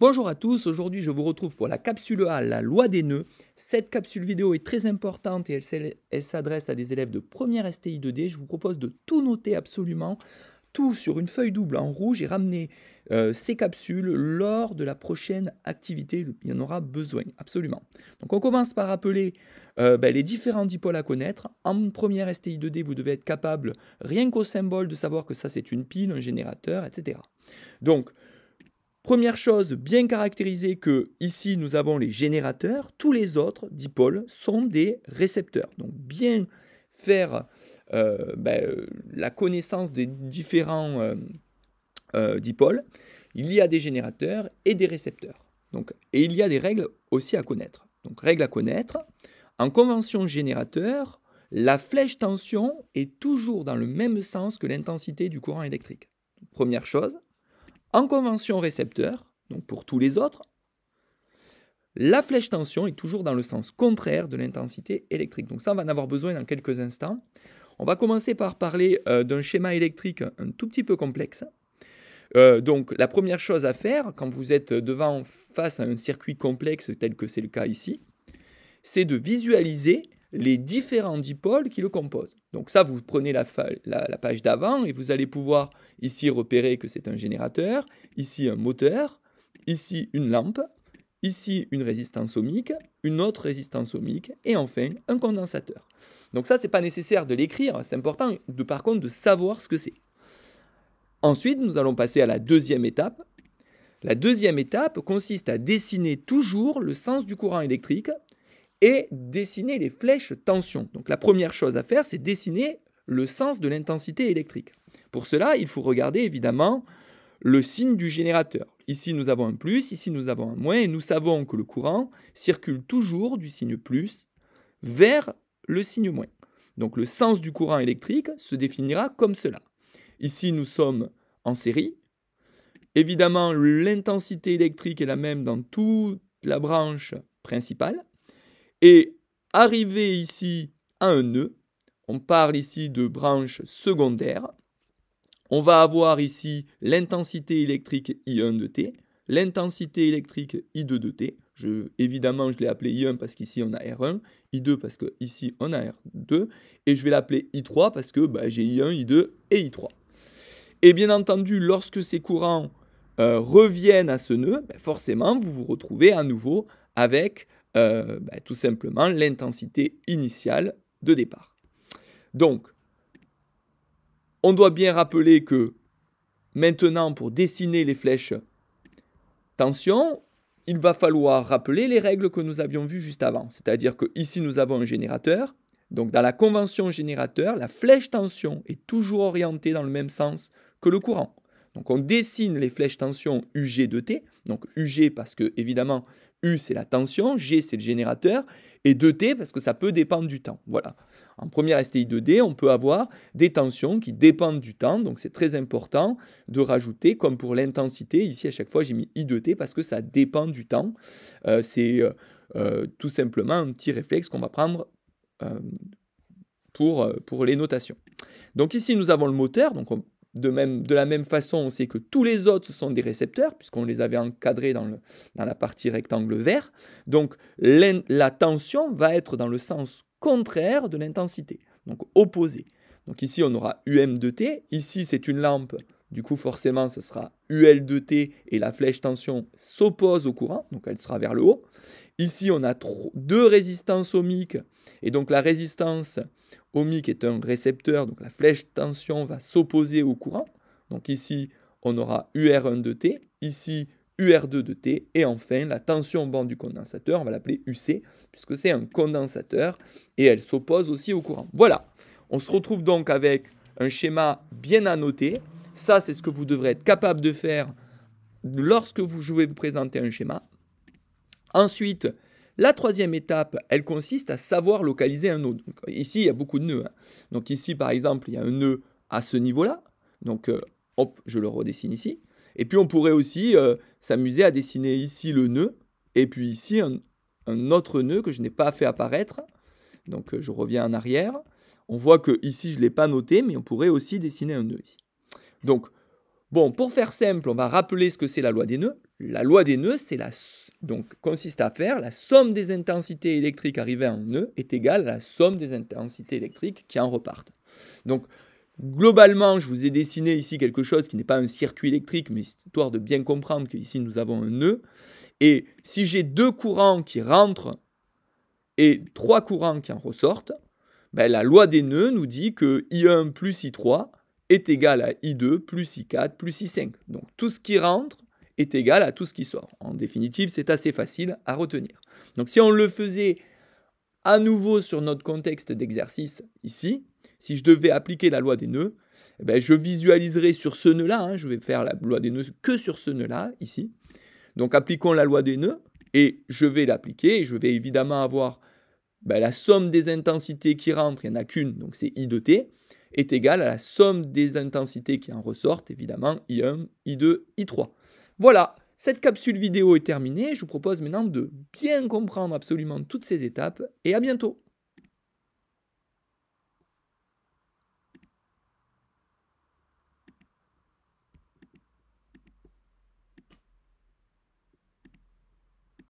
Bonjour à tous, aujourd'hui je vous retrouve pour la capsule A, la loi des nœuds. Cette capsule vidéo est très importante et elle s'adresse à des élèves de première STI 2D. Je vous propose de tout noter absolument, tout sur une feuille double en rouge et ramener ces capsules lors de la prochaine activité. Il y en aura besoin, absolument. Donc on commence par rappeler les différents dipôles à connaître. En première STI 2D, vous devez être capable, rien qu'au symbole, de savoir que ça c'est une pile, un générateur, etc. Donc, première chose, bien caractériser que ici nous avons les générateurs, tous les autres dipôles sont des récepteurs. Donc bien faire la connaissance des différents dipôles, il y a des générateurs et des récepteurs. Donc, et il y a des règles aussi à connaître. Donc règles à connaître, en convention générateur, la flèche tension est toujours dans le même sens que l'intensité du courant électrique. Première chose. En convention récepteur, donc pour tous les autres, la flèche tension est toujours dans le sens contraire de l'intensité électrique. Donc ça, on va en avoir besoin dans quelques instants. On va commencer par parler d'un schéma électrique un tout petit peu complexe. Donc la première chose à faire, quand vous êtes face à un circuit complexe tel que c'est le cas ici, c'est de visualiser les différents dipôles qui le composent. Donc ça, vous prenez la page d'avant et vous allez pouvoir ici repérer que c'est un générateur, ici un moteur, ici une lampe, ici une résistance ohmique, une autre résistance ohmique et enfin un condensateur. Donc ça, c'est pas nécessaire de l'écrire, c'est important par contre de savoir ce que c'est. Ensuite, nous allons passer à la deuxième étape. La deuxième étape consiste à dessiner toujours le sens du courant électrique et dessiner les flèches tension. Donc la première chose à faire, c'est dessiner le sens de l'intensité électrique. Pour cela, il faut regarder évidemment le signe du générateur. Ici, nous avons un plus, ici, nous avons un moins, et nous savons que le courant circule toujours du signe plus vers le signe moins. Donc le sens du courant électrique se définira comme cela. Ici, nous sommes en série. Évidemment, l'intensité électrique est la même dans toute la branche principale. Et arrivé ici à un nœud, on parle ici de branche secondaire. On va avoir ici l'intensité électrique I1 de T, l'intensité électrique I2 de T. Évidemment, je l'ai appelé I1 parce qu'ici on a R1, I2 parce qu'ici on a R2, et je vais l'appeler I3 parce que j'ai I1, I2 et I3. Et bien entendu, lorsque ces courants reviennent à ce nœud, forcément, vous vous retrouvez à nouveau avec tout simplement l'intensité initiale de départ. Donc, on doit bien rappeler que maintenant, pour dessiner les flèches tension, il va falloir rappeler les règles que nous avions vues juste avant. C'est-à-dire qu'ici, nous avons un générateur. Donc, dans la convention générateur, la flèche tension est toujours orientée dans le même sens que le courant. Donc, on dessine les flèches tension UG de T. Donc, UG parce que, évidemment, U, c'est la tension, G, c'est le générateur, et 2T parce que ça peut dépendre du temps. Voilà. En première STI 2D, on peut avoir des tensions qui dépendent du temps, donc c'est très important de rajouter, comme pour l'intensité, ici à chaque fois j'ai mis I2T parce que ça dépend du temps. C'est tout simplement un petit réflexe qu'on va prendre pour les notations. Donc ici nous avons le moteur, donc de la même façon, on sait que tous les autres sont des récepteurs, puisqu'on les avait encadrés dans la partie rectangle vert. Donc, la tension va être dans le sens contraire de l'intensité, donc opposé. Donc ici, on aura UM de T. Ici, c'est une lampe. Du coup, forcément, ce sera UL de T et la flèche tension s'oppose au courant, donc elle sera vers le haut. Ici, on a deux résistances ohmiques, et donc la résistance ohmique est un récepteur, donc la flèche tension va s'opposer au courant. Donc ici, on aura UR1 de T, ici UR2 de T, et enfin la tension bande du condensateur, on va l'appeler UC, puisque c'est un condensateur, et elle s'oppose aussi au courant. Voilà, on se retrouve donc avec un schéma bien annoté. Ça, c'est ce que vous devrez être capable de faire lorsque je vais vous présenter un schéma. Ensuite, la troisième étape, elle consiste à savoir localiser un nœud. Donc, ici, il y a beaucoup de nœuds. Donc ici, par exemple, il y a un nœud à ce niveau-là. Donc, hop, je le redessine ici. Et puis, on pourrait aussi s'amuser à dessiner ici le nœud. Et puis ici, un autre nœud que je n'ai pas fait apparaître. Donc, je reviens en arrière. On voit que ici, je ne l'ai pas noté, mais on pourrait aussi dessiner un nœud ici. Donc, Bon, pour faire simple, on va rappeler ce que c'est la loi des nœuds. La loi des nœuds, consiste à faire la somme des intensités électriques arrivées en nœud est égale à la somme des intensités électriques qui en repartent. Donc, globalement, je vous ai dessiné ici quelque chose qui n'est pas un circuit électrique, mais histoire de bien comprendre qu'ici nous avons un nœud. Et si j'ai 2 courants qui rentrent et 3 courants qui en ressortent, ben, la loi des nœuds nous dit que I1 plus I3 est égal à I2 plus I4 plus I5. Donc tout ce qui rentre est égal à tout ce qui sort. En définitive, c'est assez facile à retenir. Donc si on le faisait à nouveau sur notre contexte d'exercice ici, si je devais appliquer la loi des nœuds, eh ben, je visualiserai sur ce nœud-là, je vais faire la loi des nœuds que sur ce nœud-là, ici. Donc appliquons la loi des nœuds, et je vais l'appliquer, et je vais évidemment avoir la somme des intensités qui rentrent, il n'y en a qu'une, donc c'est I de t, est égale à la somme des intensités qui en ressortent, évidemment, I1, I2, I3. Voilà, cette capsule vidéo est terminée. Je vous propose maintenant de bien comprendre absolument toutes ces étapes et à bientôt.